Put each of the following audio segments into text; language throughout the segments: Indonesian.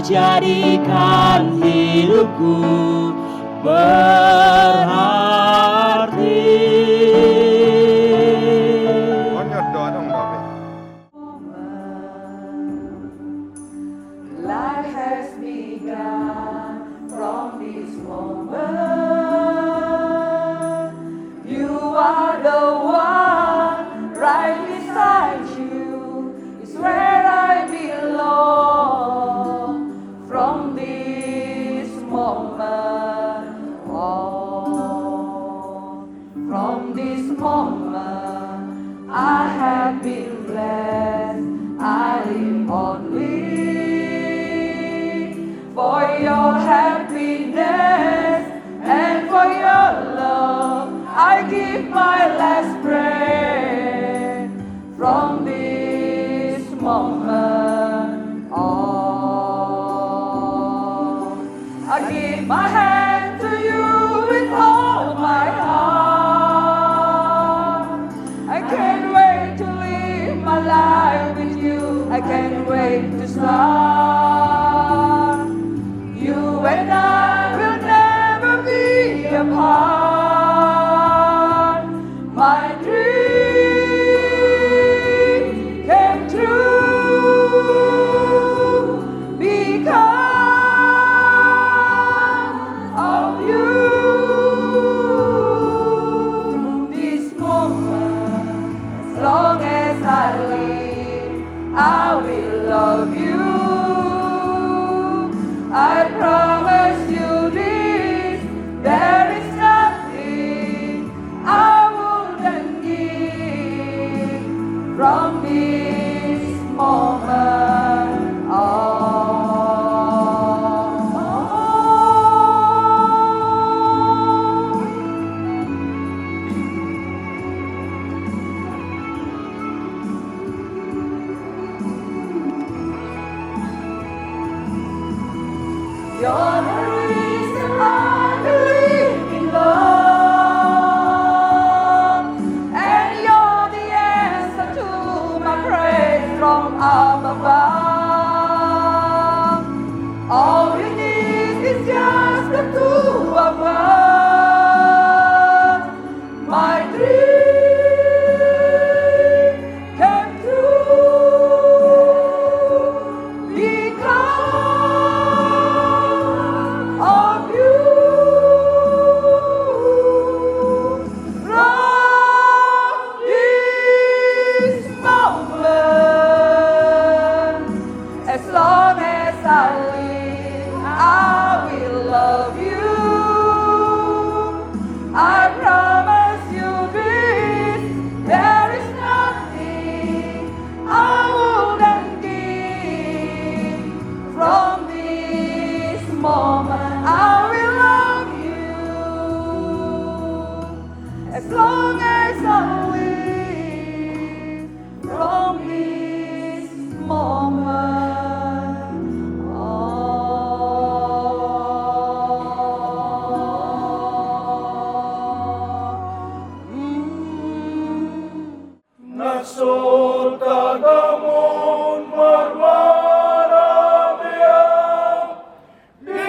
jadikan hidupku berarti. Nyot doa dong, doa. Life has begun from this moment. You are the one right beside you. It's where I belong. From this moment on, from this moment, I have been blessed. I live only for your happiness and for your love. I give my last breath. From this moment on, I give my hand to you with all my heart. I can't wait to live my life with you. I can't wait to start. You and I will never be apart. My dream came true because of you. This moment, as long as I live, I will love you. I promise you this, there is nothing I wouldn't give. From this moment on. You're the reason I believe in love, and you're the answer to my praise from up above. All we need is just the two of us. My dream came true because of you. From this moment, as long as I live, I will love you. I promise you this, there is nothing I wouldn't give. From this moment, I will love you. As long as I live. From this moment Nagsutagamun marmarabiyang di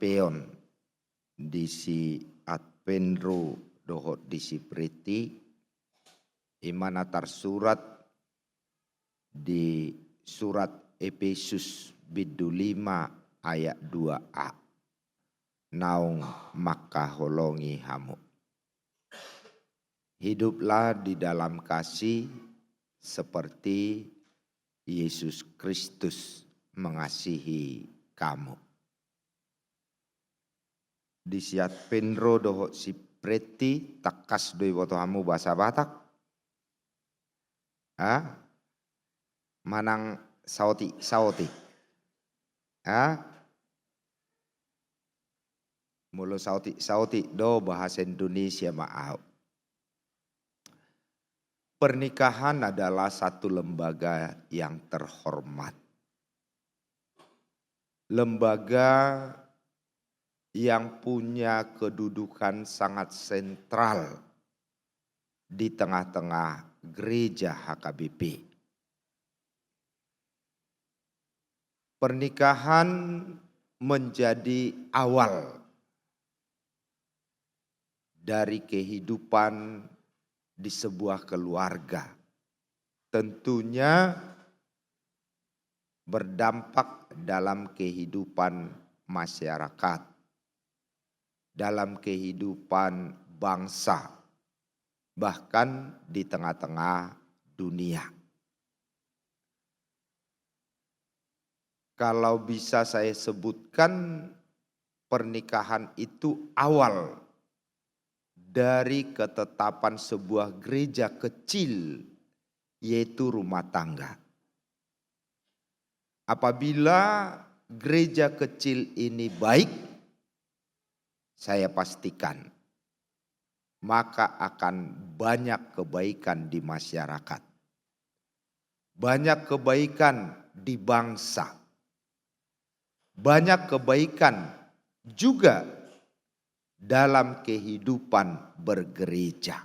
peon disi Adventro dohot disi preti imana tersurat di surat Efesus bidu 5 ayat 2a. Naung maka holongi hamu. Hiduplah di dalam kasih seperti Yesus Kristus mengasihi kamu. Disiat penro dohot si preti takas doi woto hamu bahasa Batak. Manang sauti. Mulu sauti do bahasa Indonesia maaf. Pernikahan adalah satu lembaga yang terhormat. Lembaga yang punya kedudukan sangat sentral di tengah-tengah gereja HKBP. Pernikahan menjadi awal dari kehidupan di sebuah keluarga. Tentunya berdampak dalam kehidupan masyarakat, dalam kehidupan bangsa, bahkan di tengah-tengah dunia. Kalau bisa saya sebutkan, pernikahan itu awal dari ketetapan sebuah gereja kecil, yaitu rumah tangga. Apabila gereja kecil ini baik, saya pastikan maka akan banyak kebaikan di masyarakat. Banyak kebaikan di bangsa. Banyak kebaikan juga dalam kehidupan bergereja.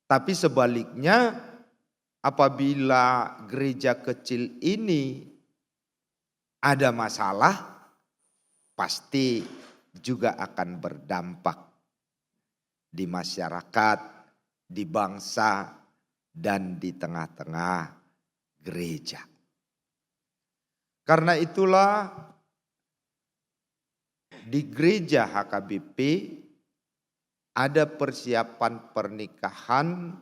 Tapi sebaliknya, apabila gereja kecil ini ada masalah, pasti juga akan berdampak di masyarakat, di bangsa, dan di tengah-tengah gereja. Karena itulah di gereja HKBP ada persiapan pernikahan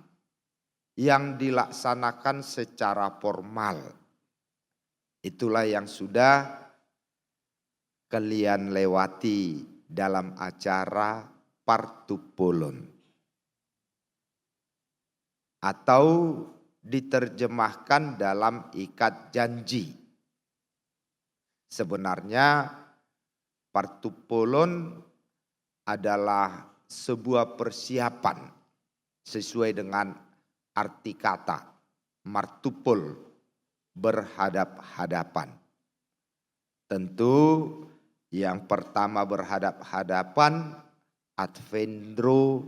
yang dilaksanakan secara formal. Itulah yang sudah kalian lewati dalam acara partupulon. Atau diterjemahkan dalam ikat janji. Sebenarnya partupulon adalah sebuah persiapan sesuai dengan arti kata martupul, berhadap-hadapan. Tentu yang pertama berhadap-hadapan Adventro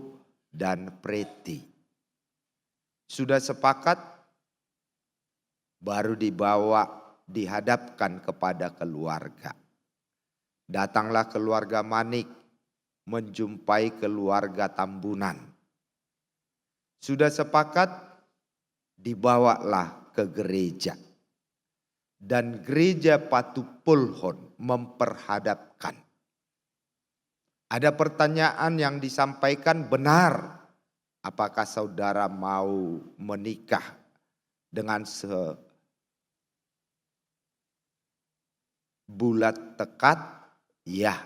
dan Preti. Sudah sepakat, baru dihadapkan kepada keluarga. Datanglah keluarga Manik menjumpai keluarga Tambunan. Sudah sepakat, dibawalah ke gereja. Dan gereja Patupulhon memperhadapkan. Ada pertanyaan yang disampaikan benar. Apakah saudara mau menikah dengan sebulat tekad? Ya.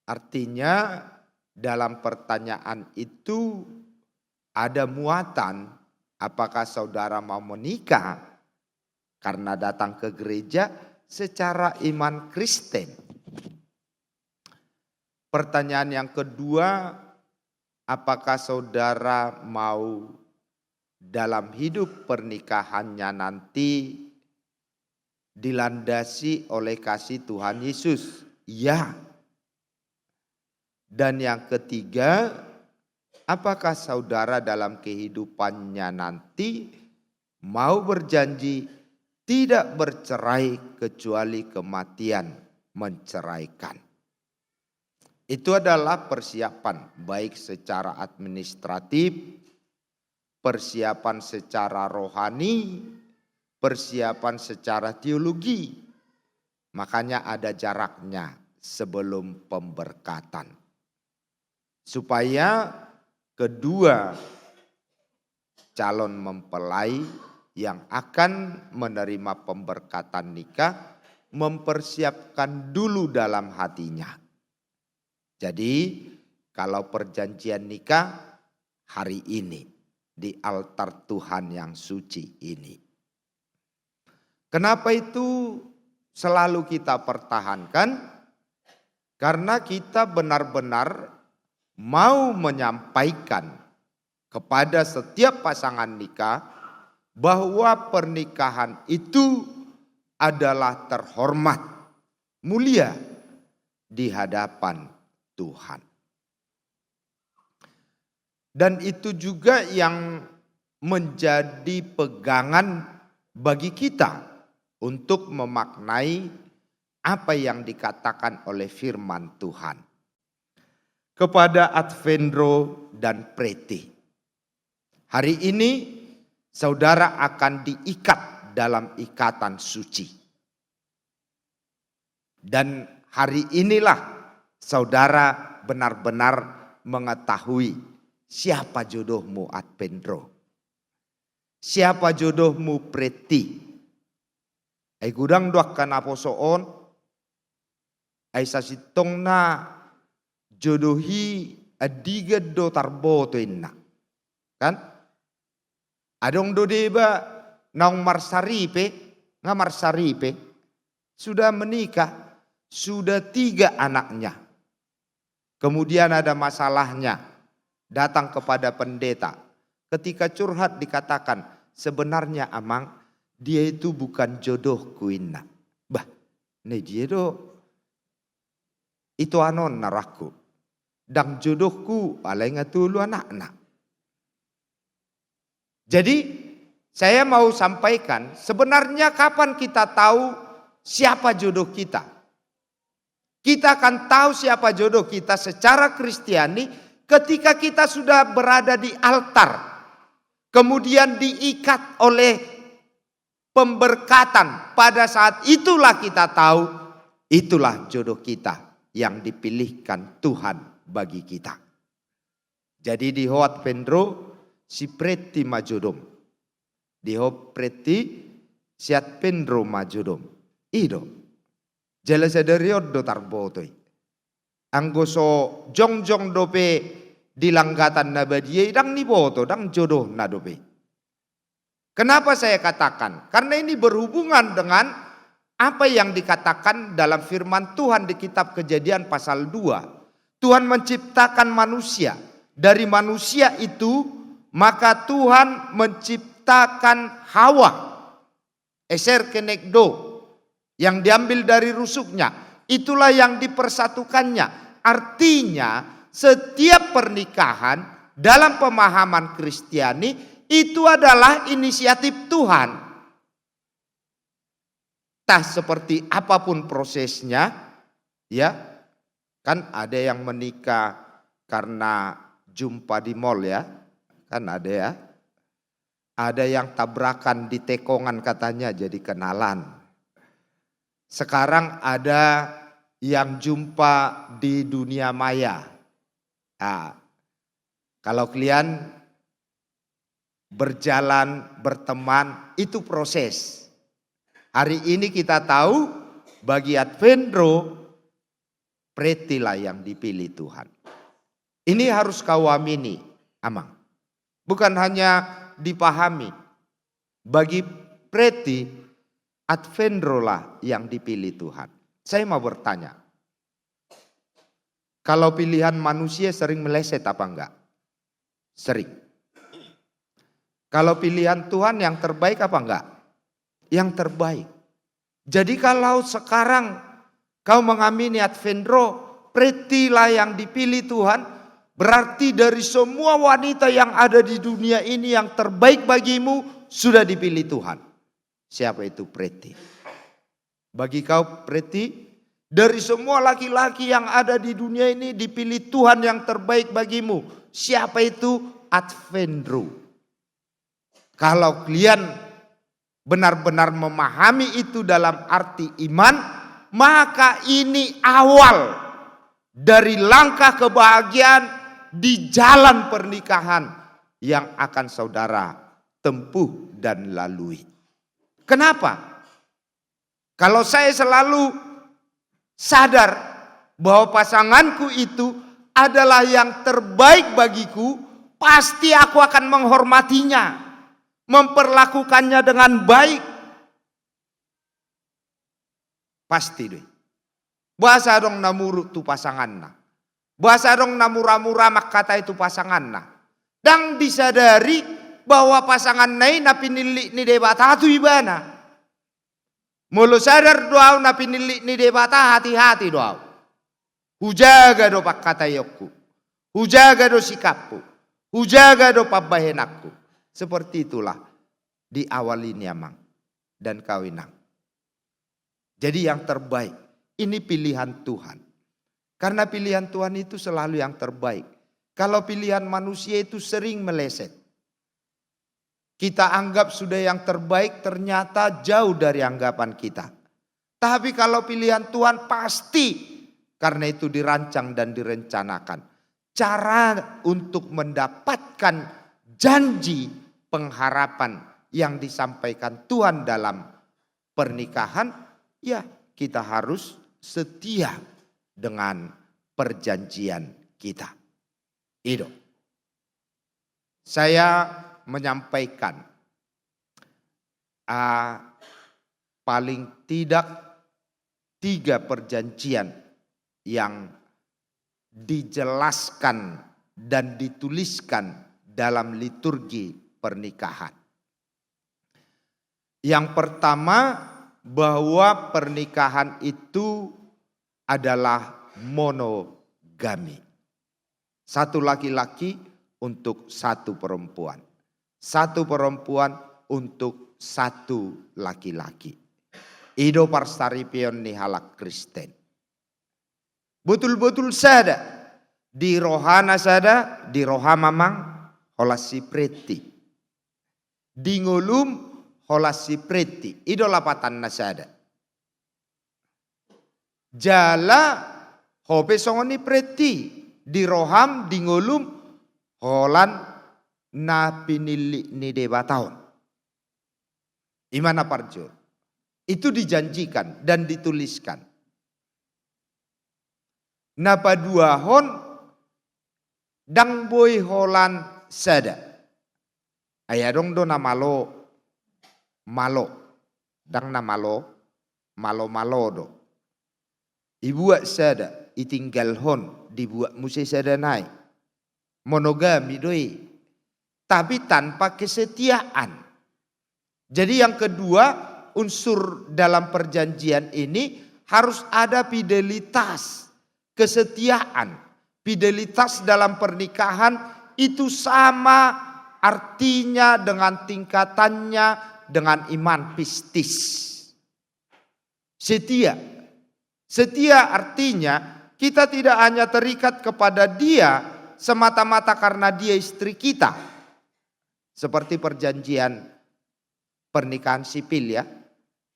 Artinya dalam pertanyaan itu ada muatan. Apakah saudara mau menikah karena datang ke gereja secara iman Kristen? Pertanyaan yang kedua, apakah saudara mau dalam hidup pernikahannya nanti dilandasi oleh kasih Tuhan Yesus? Ya. Dan yang ketiga, apakah saudara dalam kehidupannya nanti mau berjanji tidak bercerai kecuali kematian menceraikan. Itu adalah persiapan baik secara administratif, persiapan secara rohani, persiapan secara teologi. Makanya ada jaraknya sebelum pemberkatan. Supaya kedua calon mempelai yang akan menerima pemberkatan nikah mempersiapkan dulu dalam hatinya. Jadi kalau perjanjian nikah hari ini di altar Tuhan yang suci ini. Kenapa itu selalu kita pertahankan? Karena kita benar-benar mau menyampaikan kepada setiap pasangan nikah bahwa pernikahan itu adalah terhormat, mulia di hadapan Tuhan. Dan itu juga yang menjadi pegangan bagi kita untuk memaknai apa yang dikatakan oleh firman Tuhan. Kepada Advendro dan Preti, hari ini saudara akan diikat dalam ikatan suci. Dan hari inilah saudara benar-benar mengetahui siapa jodohmu Advendro. Siapa jodohmu Preti. Ay gudang duak ka na posoon. Ay sasitong na jodohi adigad do tarboto inna. Kan? Adong do deba naong marsaripe. Nga marsaripe. Sudah menikah. Sudah 3 anaknya. Kemudian ada masalahnya. Datang kepada pendeta. Ketika curhat dikatakan, sebenarnya amang, dia itu bukan jodohku inna. Bah, ne dia do. Itu anon naraku. Dang jodohku alay nga tulo anak-anak. Jadi saya mau sampaikan, sebenarnya kapan kita tahu siapa jodoh kita? Kita akan tahu siapa jodoh kita secara Kristiani ketika kita sudah berada di altar. Kemudian diikat oleh pemberkatan. Pada saat itulah kita tahu itulah jodoh kita yang dipilihkan Tuhan bagi kita. Jadi di Hoat Pendro si Preti majodom. Di Hoat Preti siat Pendro majodom. Ido. Jelas dari do tarbotoi. Anggoso jong-jong dope di langgatan nabadiyai dang niboto dang jodoh na dope. Kenapa saya katakan? Karena ini berhubungan dengan apa yang dikatakan dalam firman Tuhan di kitab Kejadian pasal 2. Tuhan menciptakan manusia. Dari manusia itu maka Tuhan menciptakan Hawa. Eser kenekdo. Yang diambil dari rusuknya. Itulah yang dipersatukannya. Artinya setiap pernikahan dalam pemahaman Kristiani itu adalah inisiatif Tuhan. Entah seperti apapun prosesnya, ya. Kan ada yang menikah karena jumpa di mall ya. Kan ada ya. Ada yang tabrakan di tekongan katanya jadi kenalan. Sekarang ada yang jumpa di dunia maya. Nah, kalau kalian berjalan, berteman, itu proses. Hari ini kita tahu bagi Advendro, Preti lah yang dipilih Tuhan. Ini harus kau amini, amang. Bukan hanya dipahami. Bagi Preti, Advendro lah yang dipilih Tuhan. Saya mau bertanya. Kalau pilihan manusia sering meleset apa enggak? Sering. Kalau pilihan Tuhan yang terbaik apa enggak? Yang terbaik. Jadi kalau sekarang kau mengamini Advendro, Preti lah yang dipilih Tuhan, berarti dari semua wanita yang ada di dunia ini yang terbaik bagimu sudah dipilih Tuhan. siapa itu Preti. Bagi kau Preti, dari semua laki-laki yang ada di dunia ini dipilih Tuhan yang terbaik bagimu. Siapa itu? Advendro. Kalau kalian benar-benar memahami itu dalam arti iman, maka ini awal dari langkah kebahagiaan di jalan pernikahan yang akan saudara tempuh dan lalui. Kenapa? Kalau saya selalu sadar bahwa pasanganku itu adalah yang terbaik bagiku, pasti aku akan menghormatinya, memperlakukannya dengan baik. Pasti deh. Bahasa dong namurut tu pasanganna. Bahasa dong namura-mura mak kata itu pasanganna. Dan disadari bahwa pasangan nai na pinili ni debata tu ibana. Mulu sadar doa na pinili ni debata hati-hati doa. Hujaga do pak kata yokku. Hujaga do sikapku. Hujaga do pabahenakku. Seperti itulah di awal ini amang dan kawinang. Jadi yang terbaik ini pilihan Tuhan. Karena pilihan Tuhan itu selalu yang terbaik. Kalau pilihan manusia itu sering meleset. Kita anggap sudah yang terbaik, ternyata jauh dari anggapan kita. Tapi kalau pilihan Tuhan pasti, karena itu dirancang dan direncanakan. Cara untuk mendapatkan janji pengharapan yang disampaikan Tuhan dalam pernikahan, ya kita harus setia dengan perjanjian kita. Itu. Saya menyampaikan paling tidak 3 perjanjian yang dijelaskan dan dituliskan dalam liturgi pernikahan. Yang pertama, bahwa pernikahan itu adalah monogami. Satu laki-laki untuk satu perempuan. Satu perempuan untuk satu laki-laki. Ido parsaripion ni halak Kristen. Betul-betul sada. Di rohana sada, di roha mamang holasi preti. Di ngulum holasi preti. Ido lapatan nasada. Jala hope songoni preti. Di roham, di ngulum holan na pinili ni deba tahun. Imana parjur. Itu dijanjikan dan dituliskan. Napa dua hon dang boy holan sada. Ayadong do na malo dang na malo do. Ibuat sada itinggal hon dibuat musai sada naik. Monogami doi. Tapi tanpa kesetiaan. Jadi yang kedua, unsur dalam perjanjian ini harus ada fidelitas, kesetiaan. Fidelitas dalam pernikahan itu sama artinya dengan tingkatannya dengan iman pistis. Setia. Setia artinya kita tidak hanya terikat kepada dia semata-mata karena dia istri kita. Seperti perjanjian pernikahan sipil ya.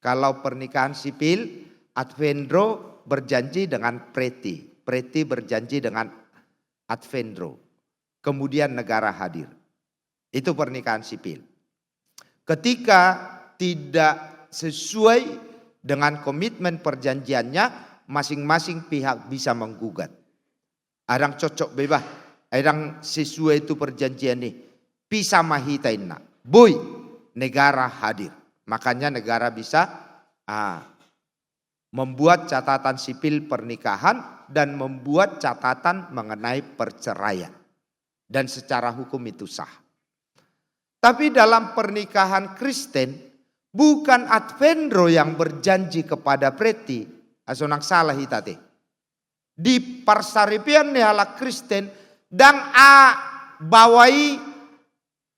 Kalau pernikahan sipil, Advendro berjanji dengan Preti. Preti berjanji dengan Advendro. Kemudian negara hadir. Itu pernikahan sipil. Ketika tidak sesuai dengan komitmen perjanjiannya, masing-masing pihak bisa menggugat. Adang cocok bebas. Adang sesuai itu perjanjian ini. Pisah mahitain nak. Boy, negara hadir. Makanya negara bisa membuat catatan sipil pernikahan dan membuat catatan mengenai perceraian. Dan secara hukum itu sah. Tapi dalam pernikahan Kristen, bukan Advendro yang berjanji kepada Preti. Asonang salah hitate. Di parsaripian nehala Kristen dan bawai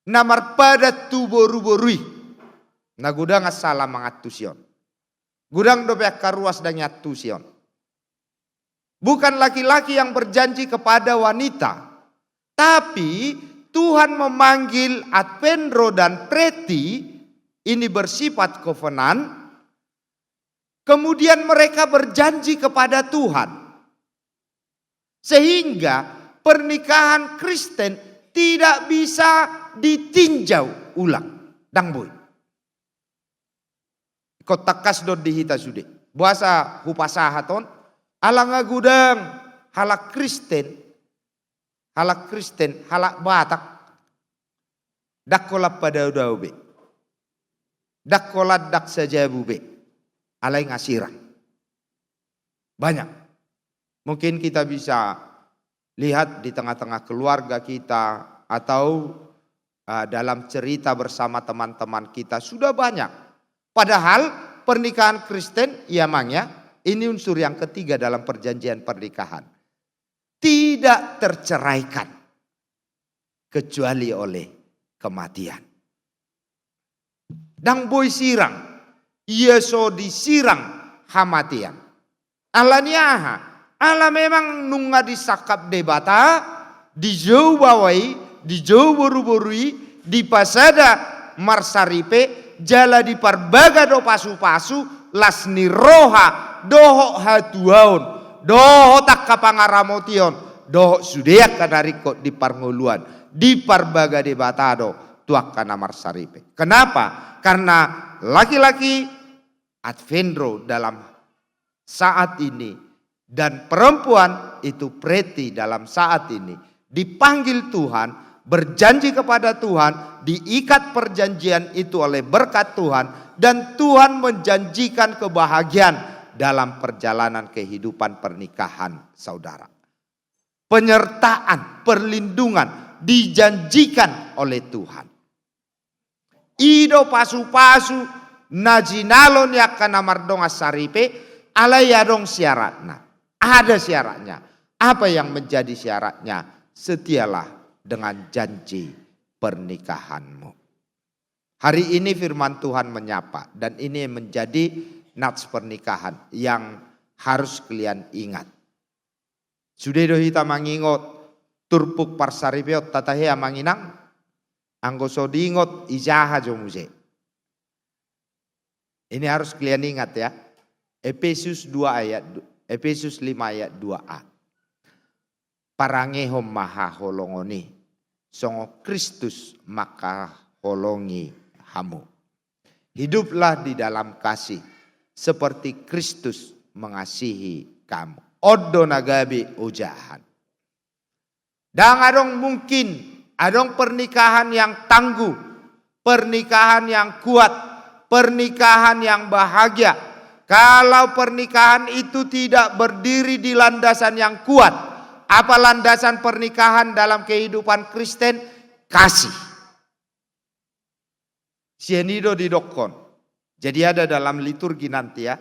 namar pada tu boru-borui. Na gudang asala mangatusion. Gudang dobe karuas dan nyatusion. Bukan laki-laki yang berjanji kepada wanita. Tapi Tuhan memanggil Adventro dan Preti, ini bersifat covenant. Kemudian mereka berjanji kepada Tuhan. Sehingga pernikahan Kristen tidak bisa ditinjau ulang. Dang boy. Kotakas do dihita sude. Buasa hupasahaton. Alanga gudang halak Kristen. Halak Kristen, halak Batak. Dakolap pada udaube. Dakolat dak saja bube. Alai ngasirang. Banyak. Mungkin kita bisa lihat di tengah-tengah keluarga kita atau dalam cerita bersama teman-teman kita sudah banyak. Padahal pernikahan Kristen yamangnya ini unsur yang ketiga dalam perjanjian pernikahan. Tidak terceraikan kecuali oleh kematian. Dang boy sirang, Yeso disirang hamatian. Alaniaha, ala memang nunga disakap debata, dijauh bawai, dijauh boru-borui, di pasada marsaripe, jala di parbaga do pasu-pasu, lasni roha, doho hatuaun, doho tak kapangaramotion, doho sudeak kadarikot di parnguluan, di parbaga debatado, tuak kana marsaripe. Kenapa? Karena laki-laki Adventro dalam saat ini dan perempuan itu Preti dalam saat ini dipanggil Tuhan, berjanji kepada Tuhan, diikat perjanjian itu oleh berkat Tuhan, dan Tuhan menjanjikan kebahagiaan dalam perjalanan kehidupan pernikahan saudara. Penyertaan, perlindungan dijanjikan oleh Tuhan. Ido pasu-pasu najinalon yakana mardonga saripe alayadong syaratnya. Ada syaratnya. Apa yang menjadi syaratnya? Setialah dengan janji pernikahanmu. Hari ini firman Tuhan menyapa. Dan ini menjadi nats pernikahan yang harus kalian ingat. Sudah dohita mangingot turpuk parsaripeot tatahea manginang. Anggo sodingot ijaha jomuse. Ini harus kalian ingat ya. Efesus 5 ayat 2a. Parangehom maha holongoni. Songo Kristus maka holongi hamu. Hiduplah di dalam kasih. Seperti Kristus mengasihi kamu. Odo nagabi ujahan. Dan adong mungkin. Adong pernikahan yang tangguh. Pernikahan yang kuat. Pernikahan yang bahagia. Kalau pernikahan itu tidak berdiri di landasan yang kuat. Apa landasan pernikahan dalam kehidupan Kristen? Kasih. Sienido didokon. Jadi ada dalam liturgi nanti ya.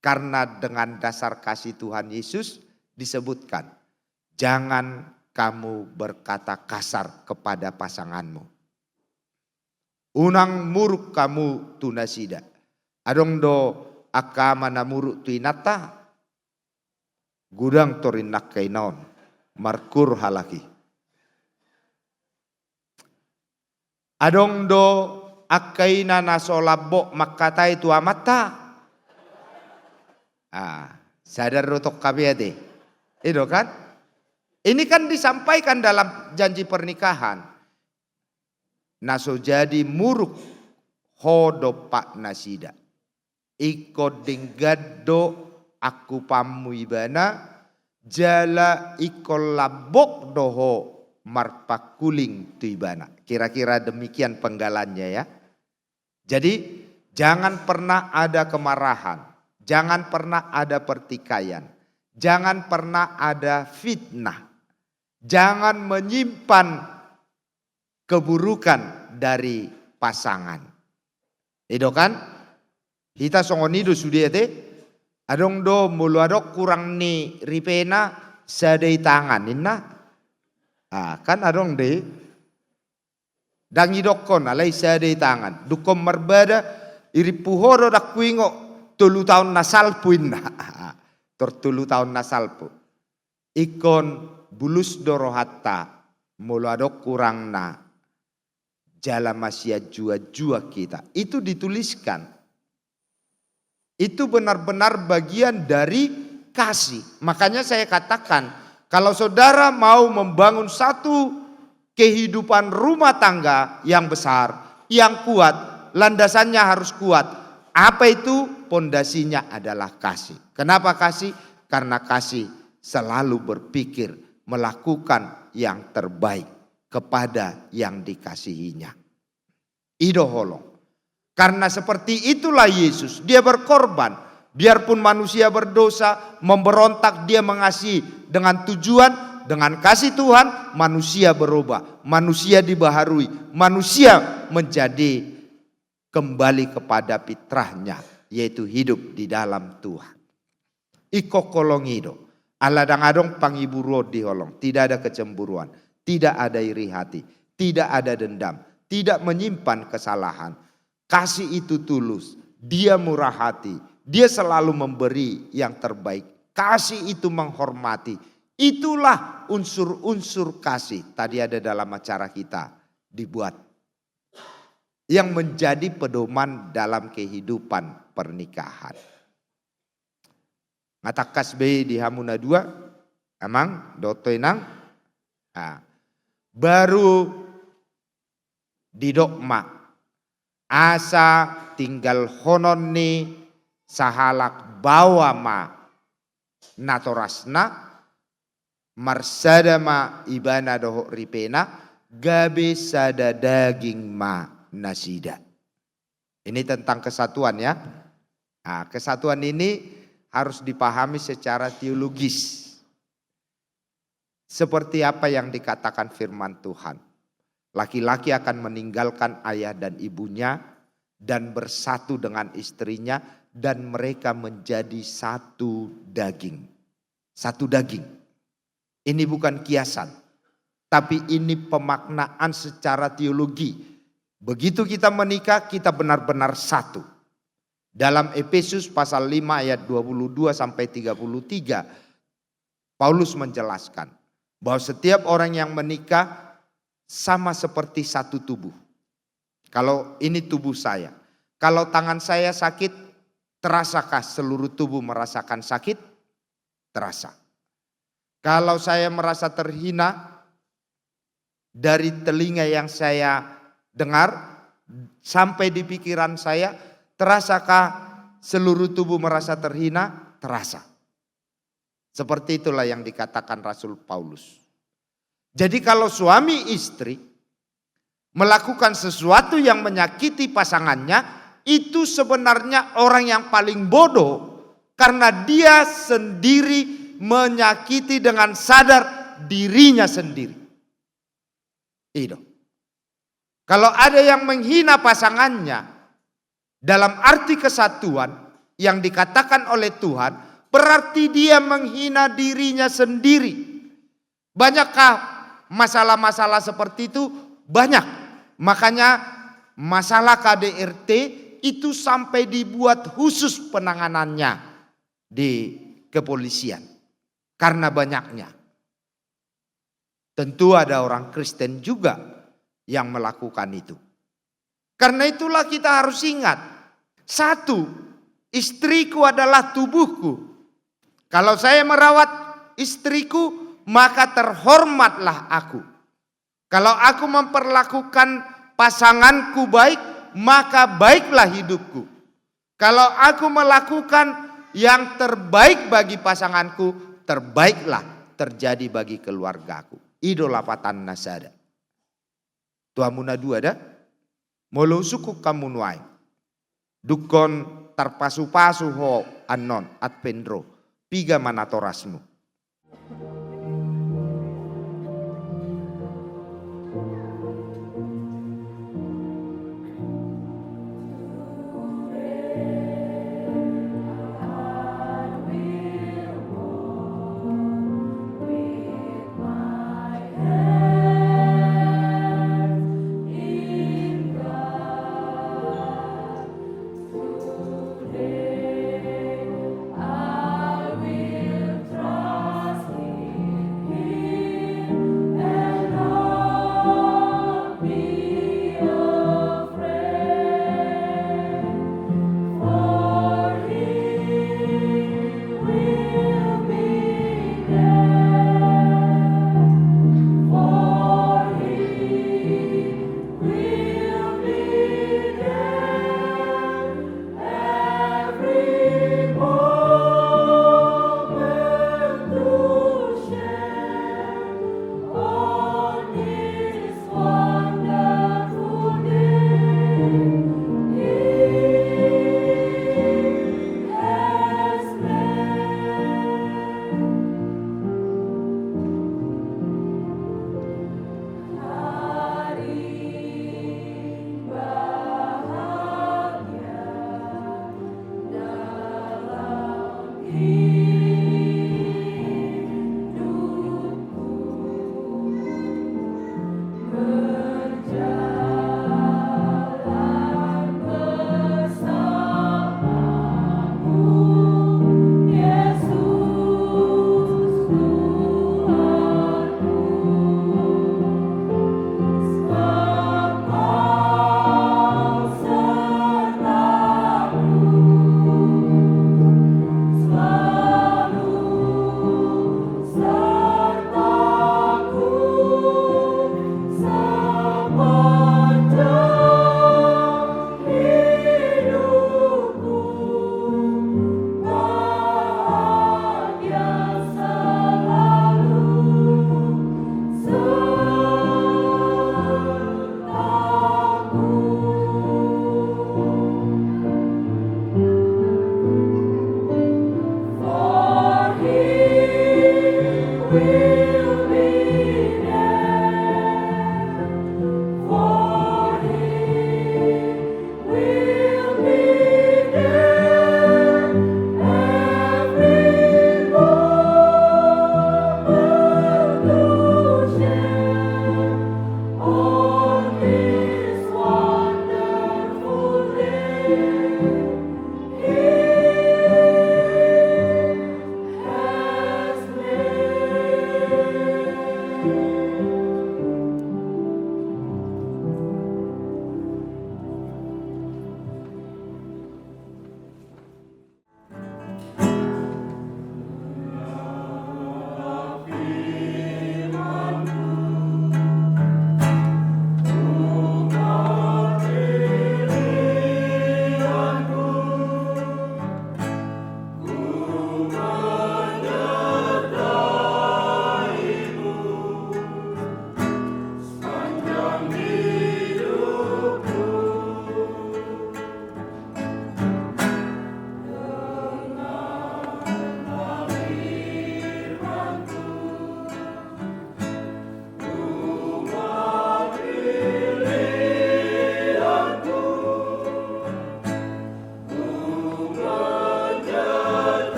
Karena dengan dasar kasih Tuhan Yesus disebutkan. Jangan kamu berkata kasar kepada pasanganmu. Unang muruk kamu tunasida. Adong do akama na muruk tuinata. Gudang torinak kainon. Markur halaki. Adong do akaina na solabok makatai tu amata. Sadar rotok kabiade. Itu kan? Ini kan disampaikan dalam janji pernikahan. Naso jadi muruk hodo pak nasida. Iko dinggado aku pamuibana jala iko labok doho marpakuling tuibana. Kira-kira demikian penggalannya ya. Jadi jangan pernah ada kemarahan. Jangan pernah ada pertikaian. Jangan pernah ada fitnah. Jangan menyimpan keburukan dari pasangan. Itu kan? Hita songonido sudiate. Adong do mulu adok kurang ni ripena sadai tangan inna. Kan adong de. Dangi dokon alai sade tangan. Dukom merbada iri puhoro dak kuingo 3 tahun nasal puinna. Tor 3 tahun nasal pu. Ikon bulus doro hatta muladok kurangna jala masia jua-jua kita. Itu dituliskan. Itu benar-benar bagian dari kasih. Makanya saya katakan kalau saudara mau membangun satu kehidupan rumah tangga yang besar, yang kuat, landasannya harus kuat. Apa itu? Pondasinya adalah kasih. Kenapa kasih? Karena kasih selalu berpikir melakukan yang terbaik kepada yang dikasihinya. Ido holong. Karena seperti itulah Yesus. Dia berkorban. Biarpun manusia berdosa, memberontak, dia mengasihi dengan tujuan. Dengan kasih Tuhan, manusia berubah, manusia dibaharui, manusia menjadi kembali kepada fitrahnya, yaitu hidup di dalam Tuhan. Iko kolongido, ala dangadong pangiburo diholong, tidak ada kecemburuan, tidak ada iri hati, tidak ada dendam, tidak menyimpan kesalahan. Kasih itu tulus, dia murah hati, dia selalu memberi yang terbaik. Kasih itu menghormati. Itulah unsur-unsur kasih. Tadi ada dalam acara kita dibuat. Yang menjadi pedoman dalam kehidupan pernikahan. Ngatakas be di Hamuna 2. Emang dotoinang. Nah, baru di dokma. Asa tinggal honon ni sahalak bawa ma natorasna. Marsada ma ibana doho ripena gabe sada daging ma nasida. Ini tentang kesatuan ya. Nah, kesatuan ini harus dipahami secara teologis. Seperti apa yang dikatakan firman Tuhan. Laki-laki akan meninggalkan ayah dan ibunya dan bersatu dengan istrinya dan mereka menjadi satu daging. Satu daging. Ini bukan kiasan, tapi ini pemaknaan secara teologi. Begitu kita menikah, kita benar-benar satu. Dalam Efesus pasal 5 ayat 22 sampai 33, Paulus menjelaskan bahwa setiap orang yang menikah sama seperti satu tubuh. Kalau ini tubuh saya, kalau tangan saya sakit, terasakah seluruh tubuh merasakan sakit? Terasa. Kalau saya merasa terhina dari telinga yang saya dengar sampai di pikiran saya, terasakah seluruh tubuh merasa terhina? Terasa. Seperti itulah yang dikatakan Rasul Paulus. Jadi kalau suami istri melakukan sesuatu yang menyakiti pasangannya, itu sebenarnya orang yang paling bodoh karena dia sendiri menyakiti dengan sadar dirinya sendiri. Itu. Kalau ada yang menghina pasangannya dalam arti kesatuan yang dikatakan oleh Tuhan, berarti dia menghina dirinya sendiri. Banyakkah masalah-masalah seperti itu? Banyak. Makanya masalah KDRT itu sampai dibuat khusus penanganannya di kepolisian. Karena banyaknya. Tentu ada orang Kristen juga yang melakukan itu. Karena itulah kita harus ingat. Satu, istriku adalah tubuhku. Kalau saya merawat istriku, maka terhormatlah aku. Kalau aku memperlakukan pasanganku baik, maka baiklah hidupku. Kalau aku melakukan yang terbaik bagi pasanganku, terbaiklah terjadi bagi keluargaku. Idolapatan nasada. Tuamuna 2 ada. Molo suku kamu nuai. Dukon tarpasu-pasu ho anon at pendro. Piga manatorasmu.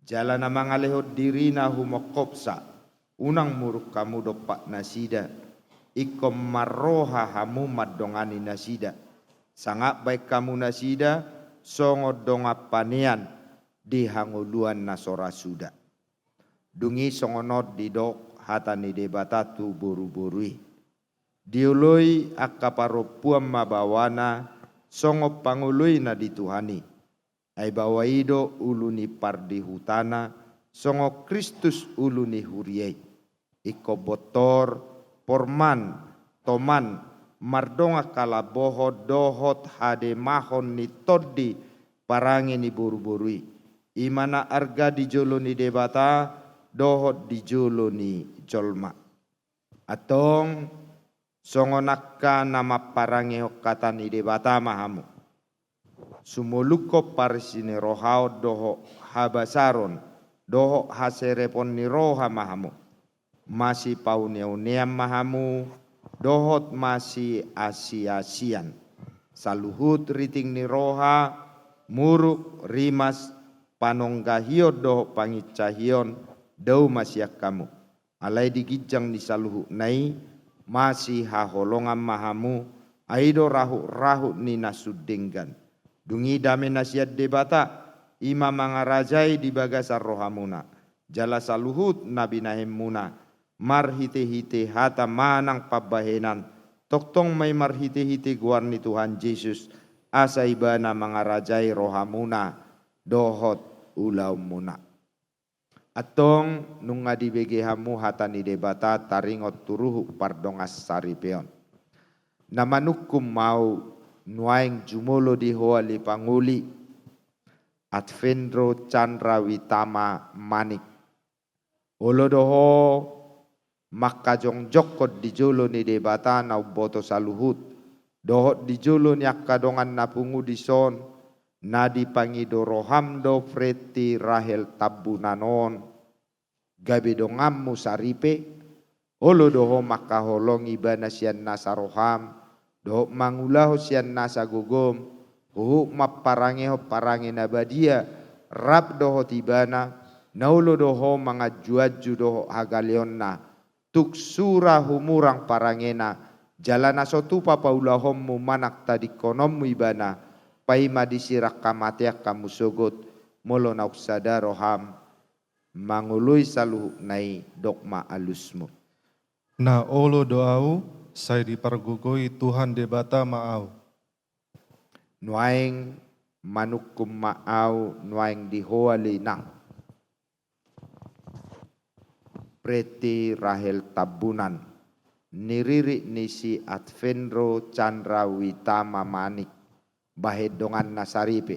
Jala na mangalehot dirina humokopsa, unang muruk kamu dopak nasida, ikom maroha hamu madongani nasida. Sangat baik kamu nasida, songo donga panian di hanguluan nasora suda. Dungi songonot didok hatani debatatu buru-burui. Diului akaparopuam mabawana, songo pangului na dituhani. Ai bawaido uluni pardi hutana, songo Kristus uluni huriei. Iko botor, porman, toman, mardonga kalaboho dohot hade mahon ni toddi parangi ni buru-burui. Imana arga di jolo ni debata, dohot di jolo ni jolma. Atong songo nakka nama parangi hokata ni debata mahamu. Sumuluko parisini rohao doho habasaron, doho haserepon ni roha mahamu. Masih pauniauniam mahamu, dohot masih asia-asian. Saluhut riting ni roha, muruk rimas panonggahiot doho pangicahion, dau masih kamu. Alai digijang di saluhu nai, masih haholongan mahamu, aido rahu ni nasudenggan. Dungi dame nasihat debata, ima mangarajai di bagasar rohamuna. Jala saluhut nabi nahemuna, marhite-hite hata manang pabahenan. Toktong may marhite-hite guarni Tuhan Yesus, asa ibana mangarajai rohamuna, dohot ulaw muna. Atong nung adibegehamu hata ni debata taringot turuhu pardongas saripeon. Namanukum mau nuaing jumulo di hoali panguli Advendro Chandra Witama Manik olodoho makajong jokot di jolo ni debata na boto saluhut dohot di jolo ni akadongan na pungu di son na di pangido rohamdo freti Rahel tabunanon gabi dongammu saripe olodoho makaholong ibana sian nasaroham dohok mangulahu sian nasa gogom, huhuk maparangeho parange nabadia, rab doho tibana, naulo doho mangajuaju doho hagalion na, tuk surah humurang parangena, jalana sotupa paulahom mu manak tadi konom ibana, paima disirak kamatiak kamu sogot, molo nauksada roham, mangului saluh nai dokma alusmu. Na olo doau, saya dipargugoi Tuhan debata maau. Nuaing manukum maau nuaing dihoali nang. Preti Rahel tabunan. Niriri nisi Advendro Chandra Witama Manik. Bahedongan nasaripe.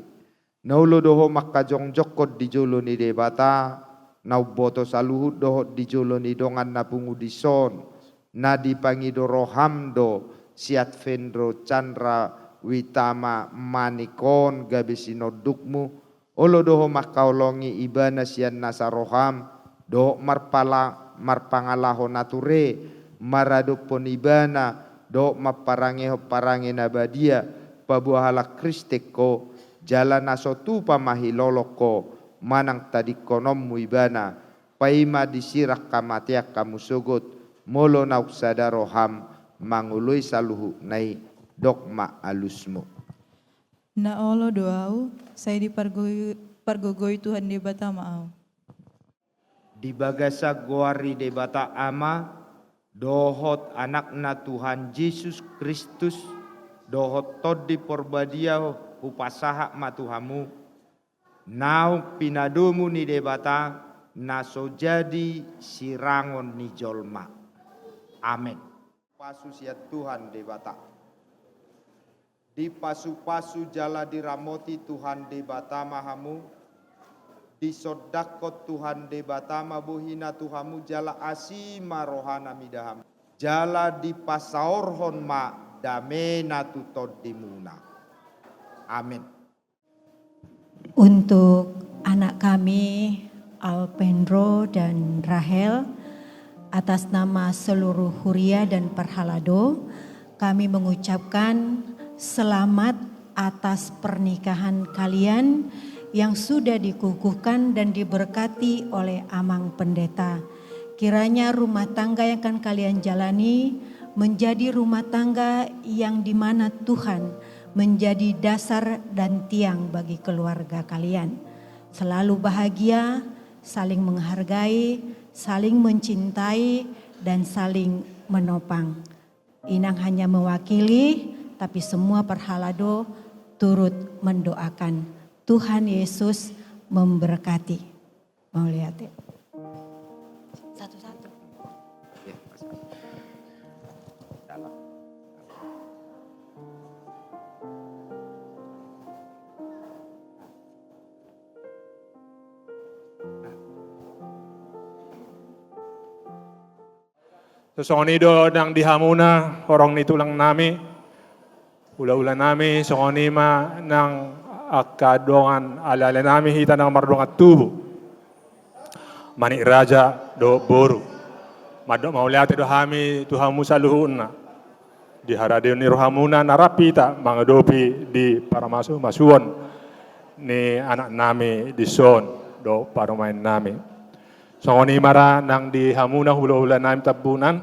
Naulo doho makajong jokot di jolo ni debata. Nauboto saluhut doho di jolo ni dongan napungu di son. Nadi pangido rohamdo si Advendro Chandra Witama Manikon gabisino dukmu olo doho makaolongi ibana sian nasa roham doho marpangalaho nature maradupon ibana doho maparangeho parange nabadia pabuahala kristeko jalan nasotu pamahiloloko manang tadi konommu ibana paima disirak kamatiak kamu sogot molo nauksada roham mangului saluhu nai dokma alusmu. Na olo doau saya dipargogoi Tuhan debata maau. Di bagasa goari debata ama dohot anakna Tuhan Yesus Kristus dohot tod di porbadia upasaha matuhamu nau pinadumu ni debata naso jadi sirangon ni jolma. Amin. Pasu siat Tuhan debata. Di pasu-pasu jala diramoti Tuhan debata mahamu. Di sodakot Tuhan debata mabuhina Tuhamu jala asima rohana midaham. Jala di pasaorhon ma damena tutod dimuna. Amin. Untuk anak kami Alpendro dan Rahel, atas nama seluruh Huria dan Perhalado, kami mengucapkan selamat atas pernikahan kalian yang sudah dikukuhkan dan diberkati oleh Amang Pendeta. Kiranya rumah tangga yang akan kalian jalani menjadi rumah tangga yang dimana Tuhan menjadi dasar dan tiang bagi keluarga kalian. Selalu bahagia, saling menghargai, saling mencintai, dan saling menopang. Inang hanya mewakili, tapi semua perhalado turut mendoakan. Tuhan Yesus memberkati. Mau lihat ya? Satu-satu. Sosoni do nang dihamuna orang ni tulang nami, ula-ula nami sosoni ma nang akadongan ala-ala nami hita nang mardongan tubuh. Mani raja do boru, madok mauliate do hami Tuhan Musa luhuna. Di haradio ni rohamuna narapita mangadopi di para masuon ni anak nami di son do paromain nami. Sosoni mara nang dihamuna hula-hula nami tabunan.